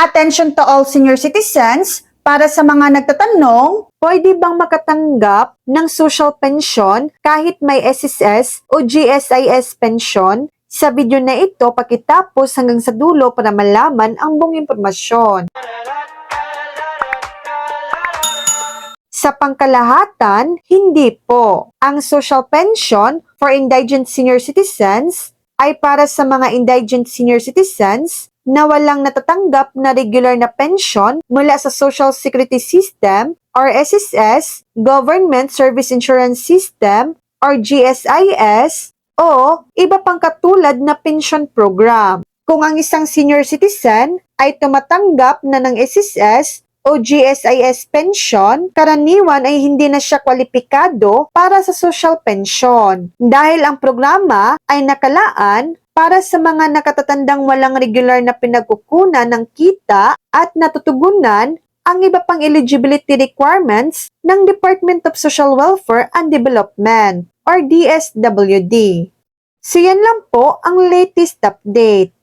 Attention to all senior citizens, para sa mga nagtatanong, pwede bang makatanggap ng social pension kahit may SSS o GSIS pension? Sa video na ito, pakitapos hanggang sa dulo para malaman ang buong impormasyon. Sa pangkalahatan, hindi po. Ang social pension for indigent senior citizens ay para sa mga indigent senior citizens na walang natatanggap na regular na pension mula sa Social Security System or SSS, Government Service Insurance System or GSIS, o iba pang katulad na pension program. Kung ang isang senior citizen ay tumatanggap na ng SSS o GSIS pension, karaniwan ay hindi na siya kwalipikado para sa social pension dahil ang programa ay nakalaan para sa mga nakatatandang walang regular na pinagkukunan ng kita at natutugunan ang iba pang eligibility requirements ng Department of Social Welfare and Development or DSWD. So yan lang po ang latest update.